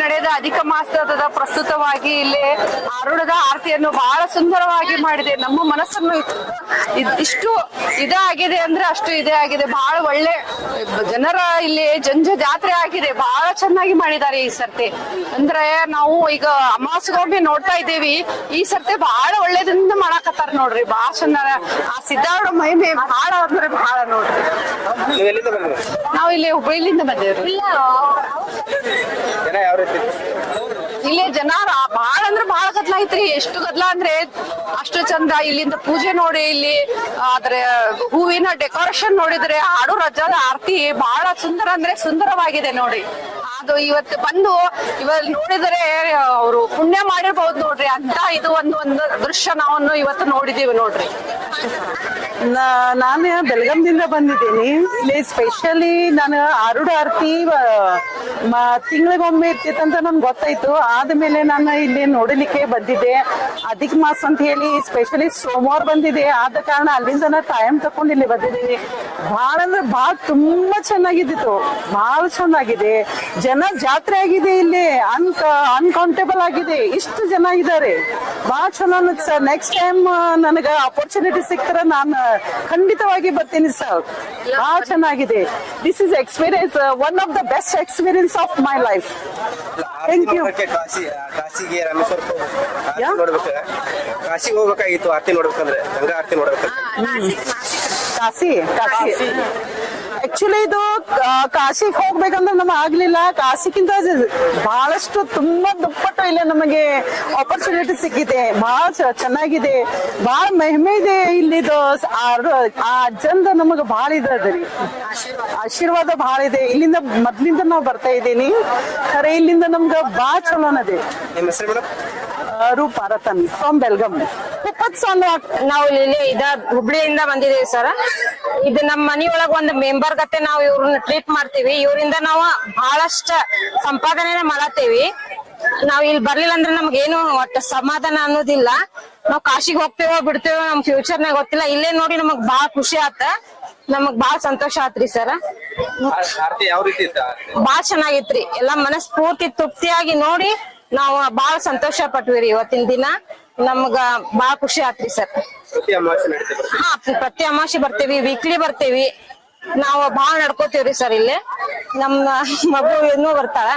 ನಡೆದ ಅಧಿಕ ಮಾಸದ ಪ್ರಸ್ತುತವಾಗಿ ಇಲ್ಲಿ ಆರುಣದ ಆರತಿಯನ್ನು ಬಹಳ ಸುಂದರವಾಗಿ ಮಾಡಿದೆ. ನಮ್ಮ ಮನಸ್ಸನ್ನು ಇಷ್ಟು ಇದಾಗಿದೆ ಅಂದ್ರೆ ಅಷ್ಟು ಇದೇ ಆಗಿದೆ. ಬಹಳ ಒಳ್ಳೆ ಜನರ ಇಲ್ಲಿ ಜಾತ್ರೆ ಆಗಿದೆ. ಬಹಳ ಚೆನ್ನಾಗಿ ಮಾಡಿದ್ದಾರೆ ಈ ಸರ್ತಿ. ಅಂದ್ರೆ ನಾವು ಈಗ ಅಮಾವಾಸ್ಯೆಗೊಮ್ಮೆ ನೋಡ್ತಾ ಇದ್ದೀವಿ, ಈ ಸರ್ತಿ ಬಹಳ ಒಳ್ಳೇದಿಂದ ಮಾಡಾಕತ್ತಾರ ನೋಡ್ರಿ. ಬಹಳ ಚೆನ್ನಾಗ ಆ ಸಿದ್ದಾರೂಢ ಮಹಿಮೆ ಬಹಳ ಅಂದ್ರೆ ಬಹಳ ನೋಡ್ರಿ. ನಾವು ಇಲ್ಲಿ ಹುಬ್ಬಳ್ಳಿಯಿಂದ ಬಂದೇವ್ರಿ. ಇಲ್ಲಿ ಜನ ಬಹಳ ಅಂದ್ರೆ ಬಹಳ ಗದ್ಲ ಐತ್ರಿ. ಎಷ್ಟು ಗದ್ಲ ಅಂದ್ರೆ ಅಷ್ಟು ಚಂದ. ಇಲ್ಲಿಂದ ಪೂಜೆ ನೋಡಿ, ಇಲ್ಲಿ ಆದ್ರೆ ಹೂವಿನ ಡೆಕೋರೇಷನ್ ನೋಡಿದ್ರೆ, ಹಾಡು ರಜಾದ ಆರತಿ ಬಹಳ ಸುಂದರ ಅಂದ್ರೆ ಸುಂದರವಾಗಿದೆ ನೋಡಿ. ಅದು ಇವತ್ತು ಬಂದು ನೋಡಿದರೆ ಅವರು ಪುಣ್ಯ ಮಾಡಿರ್ಬಹುದು ನೋಡ್ರಿ. ಅಂತ ಇದು ಒಂದು ದೃಶ್ಯ ನಾವು ಇವತ್ತು ನೋಡಿದೀವಿ ನೋಡ್ರಿ. ನಾನು ಬೆಳಗಾಂದಿಂದ ಬಂದಿದ್ದೀನಿ. ಇಲ್ಲಿ ಸ್ಪೆಷಲಿ ನಾನು ಆರುಡ ಆರತಿ ತಿಂಗಳಿಗೊಮ್ಮೆ ಇರ್ತಿತ್ತಂತ ನನ್ಗೆ ಗೊತ್ತಾಯ್ತು. ಆದ್ಮೇಲೆ ನಾನು ಇಲ್ಲಿ ನೋಡಲಿಕ್ಕೆ ಬಂದಿದ್ದೆ. ಅಧಿಕ ಮಾಸ ಅಂತ ಹೇಳಿ ಸ್ಪೆಷಲಿ ಸೋಮವಾರ ಬಂದಿದೆ. ಆದ ಕಾರಣ ಅಲ್ಲಿಂದ ನಾನು ಟೈಮ್ ತಕೊಂಡು ಇಲ್ಲಿ ಬಂದಿದ್ದೀನಿ. ಬಹಳ ಅಂದ್ರೆ ಬಹಳ ತುಂಬಾ ಚೆನ್ನಾಗಿದ್ದಿತ್ತು. ಬಹಳ ಚೆನ್ನಾಗಿದೆ. ಜನ ಜಾತ್ರೆ ಆಗಿದೆ ಇಲ್ಲಿ. ಅನ್ಕೌಂಟೇಬಲ್ ಆಗಿದೆ. ಇಷ್ಟು ಜನ ಇದ್ದಾರೆ. ಬಹಳ ಚೆನ್ನಾಗಿ ಸರ್. ನೆಕ್ಸ್ಟ್ ಟೈಮ್ ನನಗೆ ಅಪರ್ಚುನಿಟಿ ಸಿಕ್ತಾರೆ ನಾನು ಖಂಡಿತವಾಗಿ ಬರ್ತೀನಿ ಸರ್. ಬಹಳ ಚೆನ್ನಾಗಿದೆ. This is experience, one of the best experience of my life. Thank you. ಕಾಶಿಗೆ ರಾಮೇಶ್ವರ ಕಾಶಿಗೆ ಹೋಗ್ಬೇಕಾಗಿತ್ತು ಆರತಿ ನೋಡ್ಬೇಕಂದ್ರೆ, ಗಂಗಾ ಆರತಿ ನೋಡ್ಬೇಕಂದ್ರೆ. ಕಾಶಿ ಆಕ್ಚುಲಿ ಇದು ಕಾಶಿಗೆ ಹೋಗ್ಬೇಕಂದ್ರೆ ನಮಗೆ ಆಗ್ಲಿಲ್ಲ. ಕಾಶಿಗಿಂತ ಬಹಳಷ್ಟು ತುಂಬಾ ದುಪ್ಪಟ್ಟು ಇಲ್ಲ ನಮಗೆ ಆಪರ್ಚುನಿಟಿ ಸಿಕ್ಕಿದೆ. ಬಹಳ ಚೆನ್ನಾಗಿದೆ. ಬಹಳ ಮಹಿಮೆ ಇದೆ ಇಲ್ಲಿದು. ಆ ಅಜ್ಜಂದ ನಮಗ ಬಹಳ ಇದರಿ ಆಶೀರ್ವಾದ ಬಹಳ ಇದೆ. ಇಲ್ಲಿಂದ ಮೊದ್ಲಿಂದ ನಾವು ಬರ್ತಾ ಇದ್ದೀನಿ. ಖರೆ ಇಲ್ಲಿಂದ ನಮ್ಗ ಬಹಳ ಚಲೋನದೆ. ನಿಮ್ಮ ಹೆಸರು ಮೇಡಮ್? ರೂಪ ರತನ್ ಫ್ರಮ್ ಬೆಲ್ಗಮ್. ನಾವು ಇಲ್ಲಿ ಹುಬ್ಳಿಯಿಂದ ಬಂದಿದ್ದೀವಿ ಸರ್. ಇದು ನಮ್ಮ ಮನಿಯೊಳಗ ಒಂದು ಮೆಂಬರ್ ಗತೆ ನಾವು ಇವ್ರನ್ನ ಟ್ರೀಟ್ ಮಾಡ್ತೀವಿ. ಇವರಿಂದ ನಾವು ಬಹಳಷ್ಟ ಸಂಪಾದನೆ ಮಾಡತ್ತೀವಿ. ನಾವ್ ಇಲ್ಲಿ ಬರ್ಲಿಲ್ಲ ಅಂದ್ರೆ ನಮ್ಗೇನು ಒಟ್ಟ ಸಮಾಧಾನ ಅನ್ನೋದಿಲ್ಲ. ನಾವ್ ಕಾಶಿಗೆ ಹೋಗ್ತೇವೋ ಬಿಡ್ತೇವೋ ನಮ್ ಫ್ಯೂಚರ್ನಾಗ ಗೊತ್ತಿಲ್ಲ. ಇಲ್ಲೇ ನೋಡಿ ನಮಗ್ ಬಾಳ ಖುಷಿ ಆತ. ನಮಗ್ ಬಾಳ ಸಂತೋಷ ಆತ್ರಿ ಸರ್. ಬಾಳ ಚೆನ್ನಾಗಿತ್ರಿ. ಎಲ್ಲಾ ಮನಸ್ಫೂರ್ತಿ ತೃಪ್ತಿಯಾಗಿ ನೋಡಿ ನಾವು ಬಾಳ ಸಂತೋಷ ಪಟ್ವಿರಿ. ಇವತ್ತಿನ ದಿನ ನಮ್ಗ ಬಾಳ ಖುಷಿ ಆತ್ರಿ ಸರ್. ಹಾ, ಪ್ರತಿ ಅಮಾವಾಸ್ಯೆ ಬರ್ತೇವಿ, ವೀಕ್ಲಿ ಬರ್ತೇವಿ. ನಾವು ಬಾಳ ನಡ್ಕೋತೇವ್ರಿ ಸರ್. ಇಲ್ಲಿ ನಮ್ಮ ಮಗು ಇನ್ನೂ ಬರ್ತಾಳ.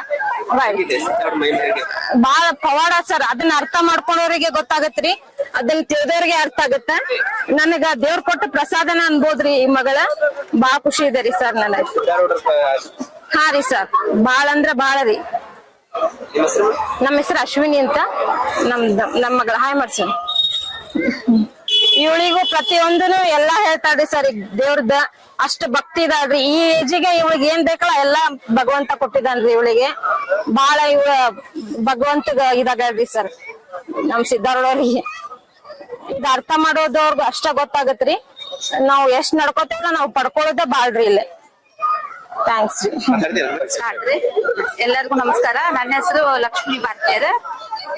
ಬಾಳ ಪವಾಡ ಸರ್. ಅದನ್ನ ಅರ್ಥ ಮಾಡ್ಕೊಂಡವ್ರಿಗೆ ಗೊತ್ತಾಗತ್ರಿ. ಅದನ್ನ ತಿಳಿದವ್ರಿಗೆ ಅರ್ಥ ಆಗತ್ತ. ನನಗ ದೇವ್ರ ಕೊಟ್ಟ ಪ್ರಸಾದನ ಅನ್ಬೋದ್ರಿ ಈ ಮಗಳ. ಬಾಳ ಖುಷಿ ಇದೆ ರೀ ಸರ್ ನನಗ. ಹಾ ರೀ ಸರ್, ಬಾಳ ಅಂದ್ರ ಬಾಳ ರೀ. ನಮ್ಮ ಹೆಸರು ಅಶ್ವಿನಿ ಅಂತ. ನಮ್ಮ ಮಗಳ ಹಾಯ್ ಮಾಡ್ಸನ್. ಇವಳಿಗೂ ಪ್ರತಿಯೊಂದನು ಎಲ್ಲಾ ಹೇಳ್ತಾಳ್ರಿ ಸರ್. ಈಗ ದೇವ್ರದ ಅಷ್ಟ ಭಕ್ತಿ ಇದಾಳ್ರಿ. ಈ ಏಜಿಗೆ ಇವಳಿಗೆ ಏನ್ ಬೇಕಲ್ಲ ಎಲ್ಲಾ ಭಗವಂತ ಕೊಟ್ಟಿದ್ದಾನ್ರಿ ಇವಳಿಗೆ. ಬಾಳ ಇವಳ ಭಗವಂತಗ ಇದಾಗಲ್ರಿ ಸರ್. ನಮ್ ಸಿದ್ದಾರೂಢವ್ರಿಗೆ ಇದ ಅರ್ಥ ಮಾಡೋದವ್ರಿಗೂ ಅಷ್ಟ ಗೊತ್ತಾಗತ್ರಿ. ನಾವ್ ಎಷ್ಟ್ ನಡ್ಕೋತೇವಲ್ಲ ನಾವ್ ಪಡ್ಕೊಳ್ಳೋದ ಬಾಳ್ರಿ ಇಲ್ಲಿ. ಥ್ಯಾಂಕ್ಸ್ ರೀ. ಎಲ್ಲರಿಗೂ ನಮಸ್ಕಾರ. ನನ್ನ ಹೆಸರು ಲಕ್ಷ್ಮೀ ಭಾರತೀಯರ.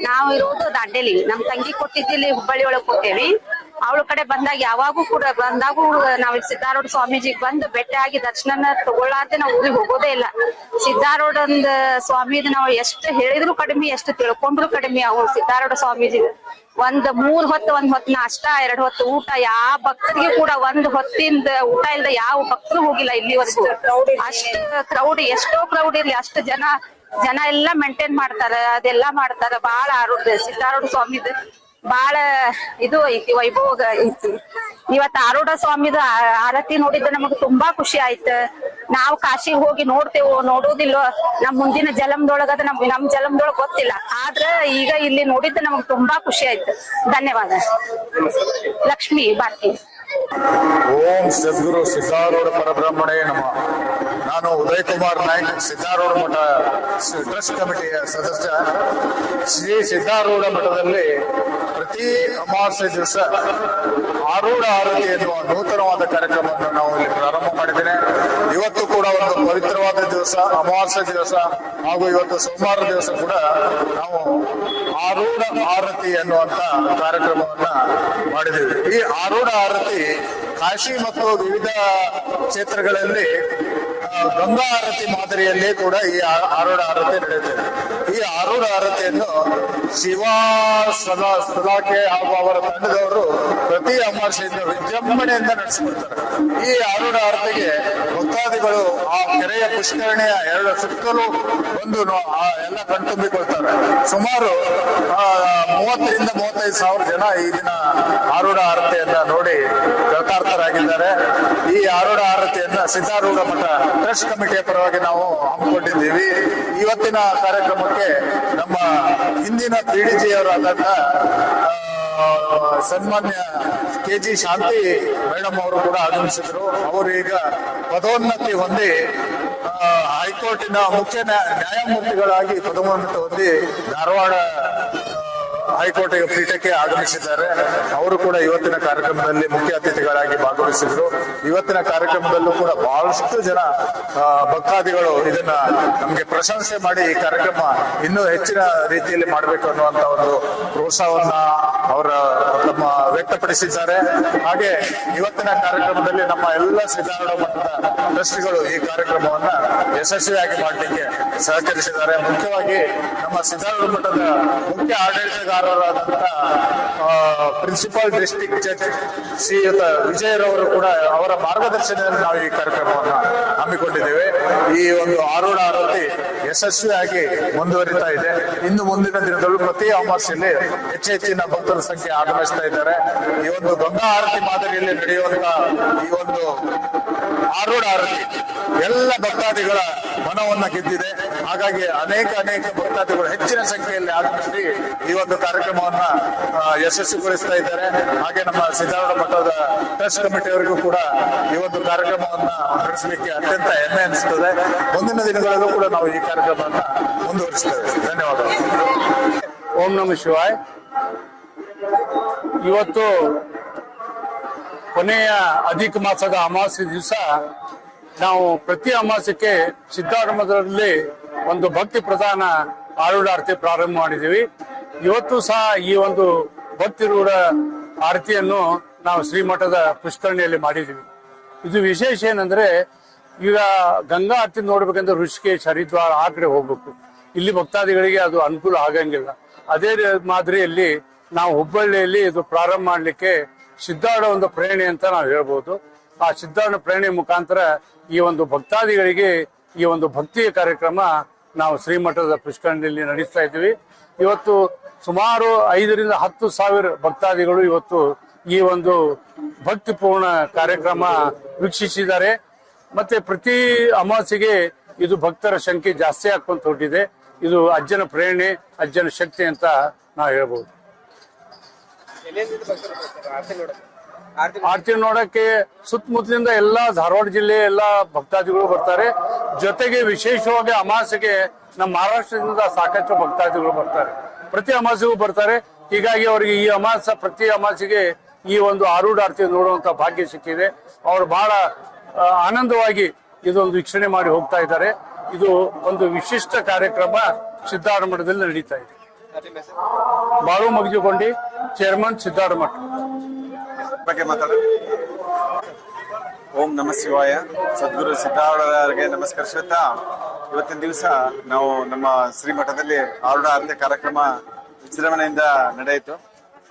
ನಾವು ಇರೋದು ದಾಂಡೇಲಿ. ನಮ್ ತಂಗಿ ಕೊಟ್ಟಿದ್ದಿಲ್ಲಿ ಹುಬ್ಬಳ್ಳಿ ಒಳಗ್ ಕೊಟ್ಟೇವಿ. ಅವಳ ಕಡೆ ಬಂದಾಗ ಯಾವಾಗೂ ಕೂಡ ನಾವ್ ಸಿದ್ದಾರೂಢ ಸ್ವಾಮೀಜಿಗೆ ಬಂದು ಭೇಟಿ ಆಗಿ ದರ್ಶನ ತಗೊಳ್ಳಾರ್ದೆ ನಾವ್ ಊರಿಗೆ ಹೋಗೋದೇ ಇಲ್ಲ. ಸಿದ್ದಾರೂಢಂದ ಸ್ವಾಮೀಜಿ ನಾವು ಎಷ್ಟು ಹೇಳಿದ್ರು ಕಡಿಮೆ, ಎಷ್ಟು ತಿಳ್ಕೊಂಡ್ರು ಕಡಿಮೆ. ಅವ್ರು ಸಿದ್ದಾರೂಢ ಸ್ವಾಮೀಜಿ ಒಂದ್ 3 ಹೊತ್ತು, 1 ಹೊತ್ತು ನಾಷ್ಟ, 2 ಹೊತ್ತು ಊಟ. ಯಾವ ಭಕ್ತರಿಗೆ ಕೂಡ 1 ಹೊತ್ತಿಂದ ಊಟ ಇಲ್ದ ಯಾವ ಭಕ್ತರು ಹೋಗಿಲ್ಲ ಇಲ್ಲಿವರೆಗೂ. ಅಷ್ಟು ಕ್ರೌಡ್, ಎಷ್ಟೋ ಕ್ರೌಡ್ ಇರ್ಲಿ ಅಷ್ಟು ಜನ ಎಲ್ಲಾ ಮೇಂಟೈನ್ ಮಾಡ್ತಾರ, ಅದೆಲ್ಲಾ ಮಾಡ್ತಾರ. ಬಾಳ ಆರೋಗ್ಯ ಸಿದ್ದಾರೂಢ ಸ್ವಾಮಿದ ಬಾಳ ಇದು ಐತಿ, ವೈಭವ ಐತಿ. ಇವತ್ತು ಆರೂಢ ಸ್ವಾಮಿದ ಆರತಿ ನೋಡಿದ್ರೆ ನಮಗ್ ತುಂಬಾ ಖುಷಿ ಆಯ್ತು. ನಾವು ಕಾಶಿಗೆ ಹೋಗಿ ನೋಡ್ತೇವೋ ನೋಡೋದಿಲ್ಲೋ ನಮ್ ಮುಂದಿನ ಜಲಮದೊಳಗ ನಮ್ ಜಲಮದೊಳಗ ಗೊತ್ತಿಲ್ಲ. ಆದ್ರ ಈಗ ಇಲ್ಲಿ ನೋಡಿದ್ರೆ ನಮಗ್ ತುಂಬಾ ಖುಷಿ ಆಯ್ತು. ಧನ್ಯವಾದ. ಲಕ್ಷ್ಮೀ ಭಾರತಿ. ಓಂ ಸದ್ಗುರು ಸಿದ್ದಾರೂಢ ಪರಬ್ರಹ್ಮಣೇ ನಮಃ. ನಾನು ಉದಯ್ ಕುಮಾರ್ ನಾಯ್ಕ್, ಸಿದ್ದಾರೂಢ ಮಠ ಟ್ರಸ್ಟ್ ಕಮಿಟಿಯ ಸದಸ್ಯ. ಶ್ರೀ ಸಿದ್ದಾರೂಢ ಮಠದಲ್ಲಿ ಪ್ರತಿ ಅಮಾವಾಸ್ಯೆ ದಿವಸ ಆರೂಢ ಆರತಿ ಎನ್ನುವ ನೂತನವಾದ ಕಾರ್ಯಕ್ರಮವನ್ನು ನಾವು ಇಲ್ಲಿ ಪ್ರಾರಂಭ ಮಾಡಿದ್ದೇನೆ. ಇವತ್ತು ಕೂಡ ಒಂದು ಪವಿತ್ರವಾದ ದಿವಸ, ಅಮಾವಾಸ್ಯೆ ದಿವಸ ಹಾಗೂ ಇವತ್ತು ಸೋಮವಾರ ದಿವಸ ಕೂಡ ನಾವು ಆರೂಢ ಆರತಿ ಎನ್ನುವಂತ ಕಾರ್ಯಕ್ರಮವನ್ನ ಮಾಡಿದ್ದೇವೆ. ಈ ಆರೂಢ ಆರತಿ ಕಾಶಿ ಮತ್ತು ವಿವಿಧ ಕ್ಷೇತ್ರಗಳಲ್ಲಿ ಗಂಗಾ ಆರತಿ ಮಾದರಿಯಲ್ಲಿ ಕೂಡ ಈ ಆರೂಢ ಆರತಿ ನಡೆಯುತ್ತದೆ. ಈ ಆರೂಢ ಆರತಿಯನ್ನು ಶಿವ ಸಲಾಕೆ ಹಾಗೂ ಅವರ ತಂಡದವರು ಪ್ರತಿ ಅಮಾವಾಸ್ಯೆಯಿಂದ ವಿಜೃಂಭಣೆಯಿಂದ ನಡೆಸಿಕೊಡ್ತಾರೆ. ಈ ಆರೂಢ ಆರತಿಗೆ ಭಕ್ತಾದಿಗಳು ಆ ಕೆರೆಯ ಪುಷ್ಕರಣಿಯ 2 ಸುತ್ತಲೂ ಒಂದು ಎಲ್ಲ ಕಣ್ತುಂಬಿಕೊಳ್ತಾರೆ. ಸುಮಾರು 30 ರಿಂದ 35 ಸಾವಿರ ಜನ ಈ ದಿನ ಆರೂಢ ಆರತಿಯನ್ನ ನೋಡಿ ಕೃತಾರ್ಥರಾಗಿದ್ದಾರೆ. ಈ ಆರೂಢ ಆರತಿಯನ್ನ ಸಿದ್ಧಾರೂಢ ಮಠ ಟ್ರಸ್ಟ್ ಕಮಿಟಿಯ ಪರವಾಗಿ ನಾವು ಹಮ್ಮಿಕೊಂಡಿದ್ದೀವಿ. ಇವತ್ತಿನ ಕಾರ್ಯಕ್ರಮಕ್ಕೆ ನಮ್ಮ ಹಿಂದಿನ ಪಿಡಿಜಿಯವರಾದಂತ ಸನ್ಮಾನ್ಯ KG ಶಾಂತಿ ಮೇಡಮ್ ಅವರು ಕೂಡ ಆಗಮಿಸಿದ್ರು. ಅವರು ಈಗ ಪದೋನ್ನತಿ ಹೊಂದಿ ಹೈಕೋರ್ಟಿನ ಮುಖ್ಯ ನ್ಯಾಯಮೂರ್ತಿಗಳಾಗಿ ಪದೋನ್ನತಿ ಹೊಂದಿ ಧಾರವಾಡ ಹೈಕೋರ್ಟ್ ಪೀಠಕ್ಕೆ ಆಗಮಿಸಿದ್ದಾರೆ. ಅವರು ಕೂಡ ಇವತ್ತಿನ ಕಾರ್ಯಕ್ರಮದಲ್ಲಿ ಮುಖ್ಯ ಅತಿಥಿಗಳಾಗಿ ಭಾಗವಹಿಸಿದ್ರು. ಇವತ್ತಿನ ಕಾರ್ಯಕ್ರಮದಲ್ಲೂ ಕೂಡ ಬಹಳಷ್ಟು ಜನ ಭಕ್ತಾದಿಗಳು ಇದನ್ನ ನಮ್ಗೆ ಪ್ರಶಂಸೆ ಮಾಡಿ ಈ ಕಾರ್ಯಕ್ರಮ ಇನ್ನೂ ಹೆಚ್ಚಿನ ರೀತಿಯಲ್ಲಿ ಮಾಡಬೇಕು ಅನ್ನುವಂತ ಒಂದು ಪ್ರೋತ್ಸಾಹವನ್ನ ಅವರ ತಮ್ಮ ವ್ಯಕ್ತಪಡಿಸಿದ್ದಾರೆ. ಹಾಗೆ ಇವತ್ತಿನ ಕಾರ್ಯಕ್ರಮದಲ್ಲಿ ನಮ್ಮ ಎಲ್ಲ ಸಿದ್ಧಾರೂಢ ಮಠದ ಟ್ರಸ್ಟಿಗಳು ಈ ಕಾರ್ಯಕ್ರಮವನ್ನ ಯಶಸ್ವಿಯಾಗಿ ಮಾಡಲಿಕ್ಕೆ ಸಹಕರಿಸಿದ್ದಾರೆ. ಮುಖ್ಯವಾಗಿ ನಮ್ಮ ಸಿದ್ಧಾರೂಢ ಮಠದ ಮುಖ್ಯ ಆಡಳಿತಗಾರರಾದಂತ ಪ್ರಿನ್ಸಿಪಾಲ್ ಡಿಸ್ಟ್ರಿಕ್ಟ್ ಜಡ್ಜ್ ಶ್ರೀಯುತ ವಿಜಯರವರು ಕೂಡ ಅವರ ಮಾರ್ಗದರ್ಶನದಲ್ಲಿ ನಾವು ಈ ಕಾರ್ಯಕ್ರಮವನ್ನು ಹಮ್ಮಿಕೊಂಡಿದ್ದೇವೆ. ಈ ಒಂದು ಆರೂಢ ಆರತಿ ಯಶಸ್ವಿಯಾಗಿ ಮುಂದುವರಿತಾ ಇದೆ. ಇನ್ನು ಮುಂದಿನ ದಿನದಲ್ಲೂ ಪ್ರತಿ ಅಮಾವಾಸ್ಯೆಯಲ್ಲಿ ಹೆಚ್ಚಿನ ಭಕ್ತರ ಸಂಖ್ಯೆ ಆಗಮಿಸ್ತಾ ಇದ್ದಾರೆ. ಈ ಒಂದು ಗಂಗಾ ಆರತಿ ಮಾದರಿಯಲ್ಲಿ ನಡೆಯುವಂತ ಈ ಒಂದು ಆರೂಢ ಆರತಿ ಎಲ್ಲ ಭಕ್ತಾದಿಗಳ ಮನವನ್ನ ಗೆದ್ದಿದೆ. ಹಾಗಾಗಿ ಅನೇಕ ಭಕ್ತಾದಿಗಳು ಹೆಚ್ಚಿನ ಸಂಖ್ಯೆಯಲ್ಲಿ ಆಗಮಿಸಿ ಈ ಒಂದು ಕಾರ್ಯಕ್ರಮವನ್ನ ಯಶಸ್ವಿಗೊಳಿಸ್ತಾ ಇದ್ದಾರೆ. ಹಾಗೆ ನಮ್ಮ ಸಿದ್ಧಾರೂಢ ಮಠದ ಟ್ರಸ್ಟ್ ಕಮಿಟಿಯವರಿಗೂ ಕೂಡ ಈ ಒಂದು ಕಾರ್ಯಕ್ರಮವನ್ನ ನಡೆಸಲಿಕ್ಕೆ ಅತ್ಯಂತ ಹೆಮ್ಮೆ ಅನಿಸ್ತದೆ. ಮುಂದಿನ ದಿನಗಳಲ್ಲೂ ಕೂಡ ನಾವು ಈ ಕಾರ್ಯಕ್ರಮವನ್ನ ಮುಂದುವರಿಸ್ತೇವೆ. ಧನ್ಯವಾದಗಳು. ಓಂ ನಮಃ ಶಿವಾಯ್. ಇವತ್ತು ಕೊನೆಯ ಅಧಿಕ ಮಾಸದ ಅಮಾವಾಸ್ಯೆ ದಿವಸ ನಾವು ಪ್ರತಿ ಅಮಾವಾಸ್ಯಕ್ಕೆ ಸಿದ್ಧಾರೂಢ ಮಠದಲ್ಲಿ ಒಂದು ಭಕ್ತಿ ಪ್ರಧಾನ ಆರೂಢ ಆರತಿ ಪ್ರಾರಂಭ ಮಾಡಿದ್ದೀವಿ. ಇವತ್ತು ಸಹ ಈ ಒಂದು ಭಕ್ತಿರೂಢ ಆರತಿಯನ್ನು ನಾವು ಶ್ರೀಮಠದ ಪುಷ್ಕರಣಿಯಲ್ಲಿ ಮಾಡಿದ್ದೀವಿ. ಇದು ವಿಶೇಷ ಏನಂದ್ರೆ, ಈಗ ಗಂಗಾ ಆರತಿ ನೋಡ್ಬೇಕಂದ್ರೆ ಋಷಿಕೇಶ್, ಹರಿದ್ವಾರ ಆ ಕಡೆ ಹೋಗ್ಬೇಕು. ಇಲ್ಲಿ ಭಕ್ತಾದಿಗಳಿಗೆ ಅದು ಅನುಕೂಲ ಆಗಂಗಿಲ್ಲ. ಅದೇ ಮಾದರಿಯಲ್ಲಿ ನಾವು ಹುಬ್ಬಳ್ಳಿಯಲ್ಲಿ ಇದು ಪ್ರಾರಂಭ ಮಾಡಲಿಕ್ಕೆ ಸಿದ್ಧಾರೂಢ ಒಂದು ಪ್ರೇರಣೆ ಅಂತ ನಾವು ಹೇಳ್ಬೋದು. ಆ ಸಿದ್ಧಾರೂಢ ಪ್ರೇರಣೆ ಮುಖಾಂತರ ಈ ಒಂದು ಭಕ್ತಾದಿಗಳಿಗೆ ಈ ಒಂದು ಭಕ್ತಿಯ ಕಾರ್ಯಕ್ರಮ ನಾವು ಶ್ರೀಮಠದ ಪುಷ್ಕರಣಿಯಲ್ಲಿ ನಡೆಸ್ತಾ ಇದ್ದೀವಿ. ಇವತ್ತು ಸುಮಾರು 5 ರಿಂದ 10 ಸಾವಿರ ಭಕ್ತಾದಿಗಳು ಇವತ್ತು ಈ ಒಂದು ಭಕ್ತಿಪೂರ್ಣ ಕಾರ್ಯಕ್ರಮ ವೀಕ್ಷಿಸಿದ್ದಾರೆ. ಮತ್ತೆ ಪ್ರತಿ ಅಮಾವಾಸ್ಯೆಗೆ ಇದು ಭಕ್ತರ ಸಂಖ್ಯೆ ಜಾಸ್ತಿ ಆಗ್ಕೊಂತ ಹೊರಟಿದೆ. ಇದು ಅಜ್ಜನ ಪ್ರೇರಣೆ, ಅಜ್ಜನ ಶಕ್ತಿ ಅಂತ ನಾವು ಹೇಳ್ಬೋದು. ಆರತಿ ನೋಡಕ್ಕೆ ಸುತ್ತಮುತ್ತಲಿಂದ ಎಲ್ಲಾ ಧಾರವಾಡ ಜಿಲ್ಲೆ ಎಲ್ಲಾ ಭಕ್ತಾದಿಗಳು ಬರ್ತಾರೆ. ಜೊತೆಗೆ ವಿಶೇಷವಾಗಿ ಅಮಾವಾಸ್ಯೆಗೆ ನಮ್ಮ ಮಹಾರಾಷ್ಟ್ರದಿಂದ ಸಾಕಷ್ಟು ಭಕ್ತಾದಿಗಳು ಬರ್ತಾರೆ. ಪ್ರತಿ ಅಮಾವಾಸ್ಯೆಗೂ ಬರ್ತಾರೆ. ಹೀಗಾಗಿ ಅವರಿಗೆ ಈ ಪ್ರತಿ ಅಮಾವಾಸ್ಯೆಗೆ ಈ ಒಂದು ಆರೂಢ ಆರತಿ ನೋಡುವಂತ ಭಾಗ್ಯ ಸಿಕ್ಕಿದೆ. ಅವರು ಬಹಳ ಆನಂದವಾಗಿ ಇದೊಂದು ವೀಕ್ಷಣೆ ಮಾಡಿ ಹೋಗ್ತಾ ಇದ್ದಾರೆ. ಇದು ಒಂದು ವಿಶಿಷ್ಟ ಕಾರ್ಯಕ್ರಮ ಸಿದ್ಧಾರೂಢ ಮಠದಲ್ಲಿ ನಡೀತಾ ಇದೆ. ಬಾಳು ಮಗಜಿಗೊಂಡಿ, ಚೇರ್ಮನ್ ಸಿದ್ಧಾರೂಢ ಮಠ. ಬಗ್ಗೆ ಮಾತಾಡೋದು. ಓಂ ನಮಃ ಶಿವಾಯ. ಸದ್ಗುರು ಸಿದ್ಧಾರೂಢರಿಗೆ ನಮಸ್ಕರಿಸುತ್ತಾ ಇವತ್ತಿನ ದಿವಸ ನಾವು ನಮ್ಮ ಶ್ರೀಮಠದಲ್ಲಿ ಆರೂಢ ಆರತಿ ಕಾರ್ಯಕ್ರಮ ವಿಜೃಂಭಣೆಯಿಂದ ನಡೆಯಿತು.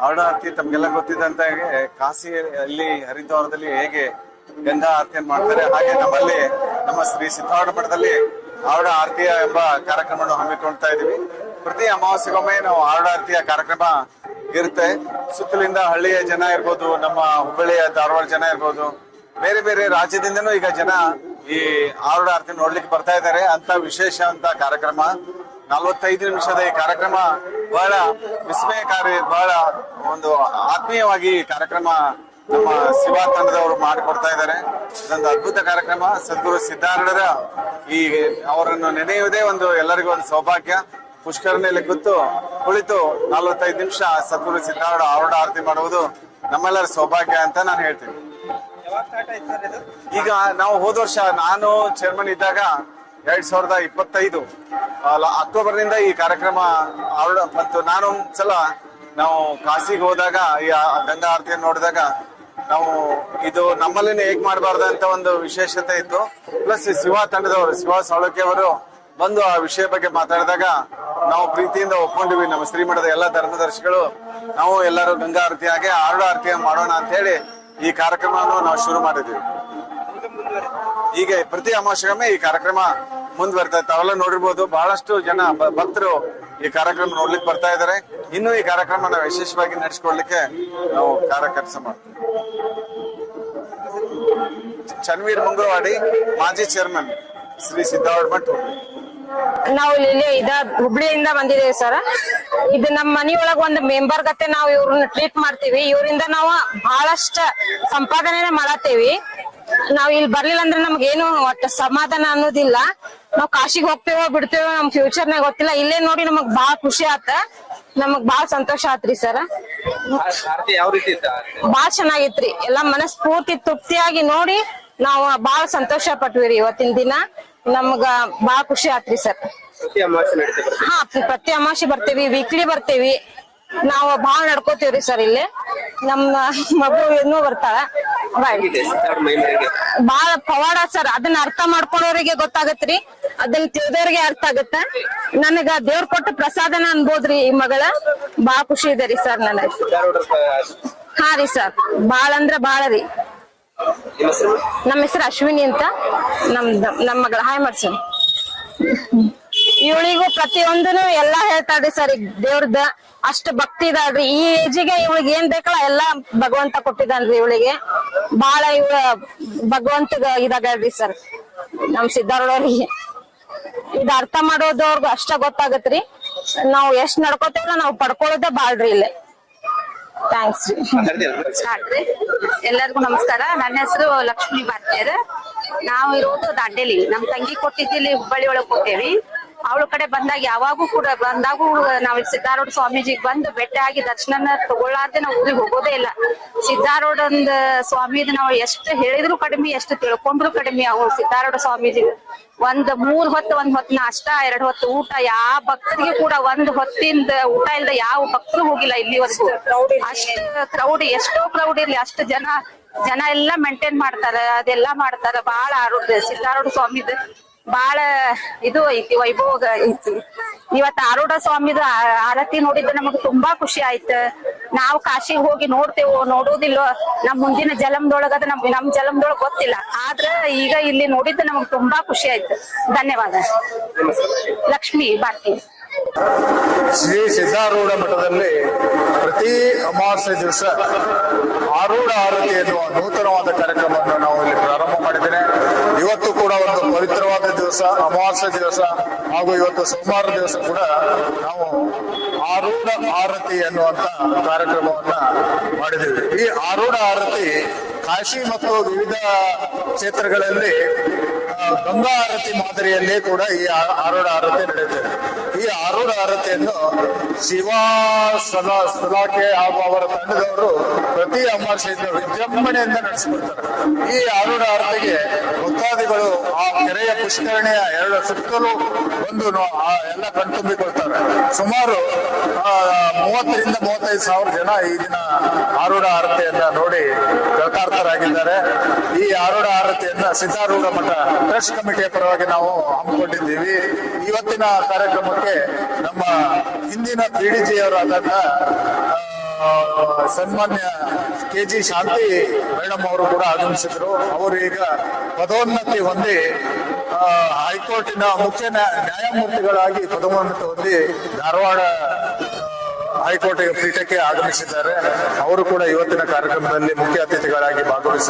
ಆರೂಢ ಆರತಿ ತಮ್ಗೆಲ್ಲ ಗೊತ್ತಿದ್ದಂತೆ ಕಾಶಿಯಲ್ಲಿ ಹರಿದ್ವಾರದಲ್ಲಿ ಹೇಗೆ ಗಂಗಾ ಆರತಿಯನ್ನು ಮಾಡ್ತಾರೆ, ಹಾಗೆ ನಮ್ಮಲ್ಲಿ ನಮ್ಮ ಶ್ರೀ ಸಿದ್ಧಾರೂಢ ಮಠದಲ್ಲಿ ಆರೂಢ ಆರತಿಯ ಎಂಬ ಕಾರ್ಯಕ್ರಮವನ್ನು ಹಮ್ಮಿಕೊಳ್ತಾ ಇದ್ದೀವಿ. ಪ್ರತಿ ಅಮಾವಾಸ್ಯೆಗೊಮ್ಮೆ ನಾವು ಆರೂಢ ಆರತಿಯ ಕಾರ್ಯಕ್ರಮ ಇರುತ್ತೆ. ಸುತ್ತಲಿಂದ ಹಳ್ಳಿಯ ಜನ ಇರ್ಬೋದು, ನಮ್ಮ ಹುಬ್ಬಳ್ಳಿಯ ಧಾರವಾಡ ಜನ ಇರ್ಬೋದು, ಬೇರೆ ಬೇರೆ ರಾಜ್ಯದಿಂದನೂ ಈಗ ಜನ ಈ ಆರೂಢ ಆರತಿ ನೋಡ್ಲಿಕ್ಕೆ ಬರ್ತಾ ಇದ್ದಾರೆ. ಅಂತ ವಿಶೇಷ ಅಂತ ಕಾರ್ಯಕ್ರಮ 45 ನಿಮಿಷದ ಈ ಕಾರ್ಯಕ್ರಮ ಬಹಳ ವಿಸ್ಮಯಕಾರಿ, ಬಹಳ ಒಂದು ಆತ್ಮೀಯವಾಗಿ ಈ ಕಾರ್ಯಕ್ರಮ ನಮ್ಮ ಶಿವ ತಂಡದವರು ಮಾಡಿಕೊಡ್ತಾ ಇದ್ದಾರೆ. ಇದೊಂದು ಅದ್ಭುತ ಕಾರ್ಯಕ್ರಮ. ಸದ್ಗುರು ಸಿದ್ಧಾರೂಢರ ಈ ಅವರನ್ನು ನೆನೆಯುವುದೇ ಒಂದು ಎಲ್ಲರಿಗೂ ಒಂದು ಸೌಭಾಗ್ಯ. ಪುಷ್ಕರಣಿಯಲ್ಲಿ ಕುಳಿತು 45 ನಿಮಿಷ ಸದ್ಗುರು ಸಿದ್ಧಾರೂಢ ಆರೂಢ ಆರತಿ ಮಾಡುವುದು ನಮ್ಮೆಲ್ಲರ ಸೌಭಾಗ್ಯ ಅಂತ ನಾನು ಹೇಳ್ತೀನಿ. ಈಗ ನಾವು ಹೋದ ವರ್ಷ ನಾನು ಚೇರ್ಮನ್ ಇದ್ದಾಗ 2025 ಅಕ್ಟೋಬರ್ನಿಂದ ಈ ಕಾರ್ಯಕ್ರಮ ಆರೂಢ, ಮತ್ತು ನಾನು ಒಂದ್ಸಲ ನಾವು ಕಾಶಿಗೆ ಹೋದಾಗ ಈ ಗಂಗಾ ಆರತಿಯನ್ನು ನೋಡಿದಾಗ ನಾವು ಇದು ನಮ್ಮಲ್ಲಿನೇ ಹೇಗ್ ಮಾಡಬಾರ್ದು ಅಂತ ಒಂದು ವಿಶೇಷತೆ ಇತ್ತು. ಪ್ಲಸ್ ಶಿವ ತಂಡದವರು, ಶಿವ ಸಾಳುಕ್ಯ ಅವರು ಬಂದು ಆ ವಿಷಯ ಬಗ್ಗೆ ಮಾತಾಡಿದಾಗ ನಾವು ಪ್ರೀತಿಯಿಂದ ಒಪ್ಕೊಂಡಿವಿ. ನಮ್ಮ ಶ್ರೀಮಠದ ಎಲ್ಲ ಧರ್ಮದರ್ಶಿಗಳು ನಾವು ಎಲ್ಲರೂ ಗಂಗಾ ಆರತಿ ಹಾಗೆ ಆರುಡ ಆರತಿ ಮಾಡೋಣ ಅಂತ ಹೇಳಿ ಈ ಕಾರ್ಯಕ್ರಮವನ್ನು ನಾವು ಶುರು ಮಾಡಿದ್ವಿ. ಹೀಗೆ ಪ್ರತಿ ಅಮಾವಾಸ್ಯೆಗೊಮ್ಮೆ ಈ ಕಾರ್ಯಕ್ರಮ ಮುಂದುವರಿತಾ ಇತ್ತು. ತಾವೆಲ್ಲ ನೋಡಿರ್ಬೋದು, ಬಹಳಷ್ಟು ಜನ ಭಕ್ತರು ಈ ಕಾರ್ಯಕ್ರಮ ನೋಡ್ಲಿಕ್ಕೆ ಬರ್ತಾ ಇದ್ದಾರೆ. ಇನ್ನು ಈ ಕಾರ್ಯಕ್ರಮ ನಾವು ವಿಶೇಷವಾಗಿ ನಡೆಸಿಕೊಡ್ಲಿಕ್ಕೆ ನಾವು ಕಾರ್ಯಕರ್ತ ಮಾಡ್ತೀವಿ. ಚನ್ವೀರ್ ಮುಂಗರವಾಡಿ, ಮಾಜಿ ಚೇರ್ಮನ್, ಶ್ರೀ ಸಿದ್ದಾರೂಢ ಮಠ. ನಾವು ಇಲ್ಲಿ ಹುಬ್ಳಿಯಿಂದ ಬಂದಿದ್ದೇವೆ ಸರ್. ಇದು ನಮ್ಮ ಮನಿಯೊಳಗ ಒಂದು ಮೆಂಬರ್ ಗತೆ ನಾವು ಇವ್ರನ್ನ ಟ್ರೀಟ್ ಮಾಡ್ತೀವಿ. ಇವರಿಂದ ನಾವು ಬಹಳಷ್ಟ ಸಂಪಾದನೆ ಮಾಡತ್ತೇವಿ. ನಾವ್ ಇಲ್ಲಿ ಬರ್ಲಿಲ್ಲ ಅಂದ್ರೆ ನಮ್ಗೇನು ಒಟ್ಟ ಸಮಾಧಾನ ಅನ್ನೋದಿಲ್ಲ. ನಾವ್ ಕಾಶಿಗೆ ಹೋಗ್ತೇವೋ ಬಿಡ್ತೇವೋ ನಮ್ ಫ್ಯೂಚರ್ನಾಗ ಗೊತ್ತಿಲ್ಲ. ಇಲ್ಲೇ ನೋಡಿ ನಮಗ್ ಬಾಳ ಖುಷಿ ಆತ, ನಮಗ್ ಬಾಳ ಸಂತೋಷ ಆತ್ರಿ ಸರ್. ಬಾಳ ಚೆನ್ನಾಗಿತ್ರಿ. ಎಲ್ಲಾ ಮನಸ್ಫೂರ್ತಿ ತೃಪ್ತಿಯಾಗಿ ನೋಡಿ ನಾವು ಬಾಳ ಸಂತೋಷ ಪಟ್ವಿರಿ. ಇವತ್ತಿನ ದಿನ ನಮ್ಗ ಬಾಳ ಖುಷಿ ಆತ್ರಿ ಸರ್. ಹಾ, ಪ್ರತಿ ಅಮಾವಾಸ್ಯೆ ಬರ್ತೇವಿ, ವೀಕ್ಲಿ ಬರ್ತೇವಿ. ನಾವು ಬಾಳ ನಡ್ಕೋತೀವ್ರಿ ಸರ್. ಇಲ್ಲೇ ನಮ್ಮ ಮಗು ಇನ್ನೂ ಬರ್ತಾಳ. ಬಾಳ ಪವಾಡ ಸರ್. ಅದನ್ನ ಅರ್ಥ ಮಾಡ್ಕೊಳ್ಳೋರಿಗೆ ಗೊತ್ತಾಗತ್ರಿ, ಅದನ್ನ ತಿಳಿದವ್ರಿಗೆ ಅರ್ಥ ಆಗತ್ತ. ನನಗ ದೇವ್ರ ಕೊಟ್ಟ ಪ್ರಸಾದನ ಅನ್ಬೋದ್ರಿ ಈ ಮಗಳ. ಬಾಳ ಖುಷಿ ಇದೆ ರೀ ಸರ್ ನನಗ. ಹಾ ರೀ ಸರ್, ಬಾಳ ಅಂದ್ರ ಬಾಳ ರೀ. ನಮ್ಮ ಹೆಸರು ಅಶ್ವಿನಿ ಅಂತ. ನಮ್ಮ ಮಗಳ ಹಾಯ್ ಮಾಡ್ಸನ್. ಇವಳಿಗೂ ಪ್ರತಿಯೊಂದನು ಎಲ್ಲಾ ಹೇಳ್ತಾಳ್ರಿ ಸರ್. ಈಗ ದೇವ್ರದ ಅಷ್ಟ ಭಕ್ತಿ ಇದಾಳ್ರಿ. ಈ ಏಜಿಗೆ ಇವಳಿಗೆ ಏನ್ ಬೇಕಲ್ಲ ಎಲ್ಲಾ ಭಗವಂತ ಕೊಟ್ಟಿದ್ದಾನ್ರಿ ಇವಳಿಗೆ. ಬಾಳ ಇವ ಭಗವಂತಗ ಇದಾಗಲ್ರಿ ಸರ್ ನಮ್ ಸಿದ್ದಾರೂಢವ್ರಿಗೆ. ಇದ್ ಅರ್ಥ ಮಾಡೋದವ್ರಿಗೂ ಅಷ್ಟ ಗೊತ್ತಾಗತ್ರಿ. ನಾವ್ ಎಷ್ಟ್ ನಡ್ಕೋತೇವಲ್ಲ ನಾವ್ ಪಡ್ಕೊಳ್ಳೋದೇ ಬಾಳ್ರಿ ಇಲ್ಲೇ. ಥ್ಯಾಂಕ್ಸ್ ರೀ. ಎಲ್ಲರಿಗೂ ನಮಸ್ಕಾರ. ನನ್ನ ಹೆಸರು ಲಕ್ಷ್ಮೀ ಭಾರತೀಯರ್. ನಾವು ಇರೋದು ದಾಂಡೇಲಿ. ನಮ್ ತಂಗಿ ಕೊಟ್ಟಿದ್ದಿಲ್ಲಿ ಹುಬ್ಬಳ್ಳಿ ಒಳಗ್ ಕೊಟ್ಟೇವಿ. ಅವಳ ಕಡೆ ಬಂದಾಗ ಯಾವಾಗೂ ಕೂಡ ಬಂದಾಗೂ ನಾವ್ ಸಿದ್ದಾರೂಢ ಸ್ವಾಮೀಜಿಗೆ ಬಂದು ಭೇಟಿ ಆಗಿ ದರ್ಶನ ತಗೊಳ್ಳಾರ್ದೆ ನಾವು ಊರಿಗೆ ಹೋಗೋದೇ ಇಲ್ಲ. ಸಿದ್ದಾರೂಢಂದ ಸ್ವಾಮಿದ್ ನಾವು ಎಷ್ಟು ಹೇಳಿದ್ರು ಕಡಿಮೆ, ಎಷ್ಟು ತಿಳ್ಕೊಂಡ್ರು ಕಡಿಮೆ. ಅವ್ರು ಸಿದ್ದಾರೂಢ ಸ್ವಾಮೀಜಿ ಒಂದ್ 3 ಹೊತ್ತು, 1 ಹೊತ್ತು ನಾಷ್ಟ, 2 ಹೊತ್ತು ಊಟ, ಯಾವ ಭಕ್ತರಿಗೆ ಕೂಡ 1 ಹೊತ್ತಿಂದ ಊಟ ಇಲ್ದ ಯಾವ ಭಕ್ತರು ಹೋಗಿಲ್ಲ ಇಲ್ಲಿವರೆಗೂ. ಅಷ್ಟು ಕ್ರೌಡ್, ಎಷ್ಟೋ ಕ್ರೌಡ್ ಇರ್ಲಿ ಅಷ್ಟು ಜನ ಎಲ್ಲಾ ಮೇಂಟೈನ್ ಮಾಡ್ತಾರ, ಅದೆಲ್ಲಾ ಮಾಡ್ತಾರ. ಬಾಳ ಆರೋಗ್ಯ ಸಿದ್ದಾರೂಢ ಸ್ವಾಮಿದ್ ಬಾಳ ಇದು ಐತಿ, ವೈಭೋಗ ಐತಿ. ಇವತ್ ಆರೂಢ ಸ್ವಾಮಿದ ಆರತಿ ನೋಡಿದ್ದು ನಮಗ್ ತುಂಬಾ ಖುಷಿ ಆಯ್ತು. ನಾವು ಕಾಶಿಗೆ ಹೋಗಿ ನೋಡ್ತೇವೋ ನೋಡೋದಿಲ್ಲೋ, ನಮ್ ಮುಂದಿನ ಜಲಮದೊಳಗ ಅದ ನಮ್ ಜಲಮದೊಳಗ ಗೊತ್ತಿಲ್ಲ. ಆದ್ರ ಈಗ ಇಲ್ಲಿ ನೋಡಿದ್ದು ನಮಗ್ ತುಂಬಾ ಖುಷಿ ಆಯ್ತು. ಧನ್ಯವಾದ. ಲಕ್ಷ್ಮೀ ಭಾರತಿ. ಶ್ರೀ ಸಿದ್ದಾರೂಢ ಮಠದಲ್ಲಿ ಪ್ರತಿ ಅಮಾವಾಸ್ಯೆ ದಿವಸ ಆರೂಢ ಆರತಿ ಎನ್ನುವ ನೂತನವಾದ ಕಾರ್ಯಕ್ರಮವನ್ನು ನಾವು ಇಲ್ಲಿ ಪ್ರಾರಂಭ ಮಾಡಿದ್ದೇನೆ. ಇವತ್ತು ಕೂಡ ಒಂದು ಪವಿತ್ರವಾದ ದಿವಸ, ಅಮಾವಾಸ್ಯೆ ದಿವಸ ಹಾಗೂ ಇವತ್ತು ಸೋಮವಾರ ದಿವಸ ಕೂಡ ನಾವು ಆರೂಢ ಆರತಿ ಎನ್ನುವಂತ ಕಾರ್ಯಕ್ರಮವನ್ನ ಮಾಡಿದ್ದೇವೆ. ಈ ಆರೂಢ ಆರತಿ ಕಾಶಿ ಮತ್ತು ವಿವಿಧ ಕ್ಷೇತ್ರಗಳಲ್ಲಿ ಗಂಗಾ ಆರತಿ ಮಾದರಿಯಲ್ಲೇ ಕೂಡ ಈ ಆರೂಢ ಆರತಿ ನಡೆಯುತ್ತದೆ. ಈ ಆರೂಢ ಆರತಿಯನ್ನು ಶಿವಾ ಸಲಾಕೆ ಹಾಗೂ ಅವರ ತಂಡದವರು ಪ್ರತಿ ಅಮಾವಾಸ್ಯೆಯಿಂದ ವಿಜೃಂಭಣೆಯಿಂದ ನಡೆಸಿಕೊಡ್ತಾರೆ. ಈ ಆರೂಢ ಆರತಿಗೆ ಭಕ್ತಾದಿಗಳು ಆ ಕೆರೆಯ ಪುಷ್ಕರಣಿಯ 2 ಸುತ್ತಲೂ ಬಂದು ಎಲ್ಲ ಕಣ್ತುಂಬಿಕೊಳ್ತಾರೆ. ಸುಮಾರು 30ರಿಂದ 35 ಸಾವಿರ ಜನ ಈ ದಿನ ಆರೂಢ ಆರತಿಯನ್ನ ನೋಡಿ ಕೃತಾರ್ಥರಾಗಿದ್ದಾರೆ. ಈ ಆರೂಢ ಆರತಿಯನ್ನ ಸಿದ್ದಾರೂಢ ಮಠ ಟ್ರಸ್ಟ್ ಕಮಿಟಿಯ ಪರವಾಗಿ ನಾವು ಹಮ್ಮಿಕೊಂಡಿದ್ದೀವಿ. ಇವತ್ತಿನ ಕಾರ್ಯಕ್ರಮಕ್ಕೆ ನಮ್ಮ ಹಿಂದಿನ ಪಿಡಿಜಿಯವರಾದಂತ ಸನ್ಮಾನ್ಯ KG ಶಾಂತಿ ಮೇಡಮ್ ಅವರು ಕೂಡ ಆಗಮಿಸಿದ್ರು. ಅವರು ಈಗ ಪದೋನ್ನತಿ ಹೊಂದಿ ಹೈಕೋರ್ಟಿನ ಮುಖ್ಯ ನ್ಯಾಯಮೂರ್ತಿಗಳಾಗಿ ಪದೋನ್ನತಿ ಹೊಂದಿ ಧಾರವಾಡ ಹೈಕೋರ್ಟ್ ಪೀಠಕ್ಕೆ ಆಗಮಿಸಿದ್ದಾರೆ. ಅವರು ಕೂಡ ಇವತ್ತಿನ ಕಾರ್ಯಕ್ರಮದಲ್ಲಿ ಮುಖ್ಯ ಅತಿಥಿಗಳಾಗಿ ಭಾಗವಹಿಸಿ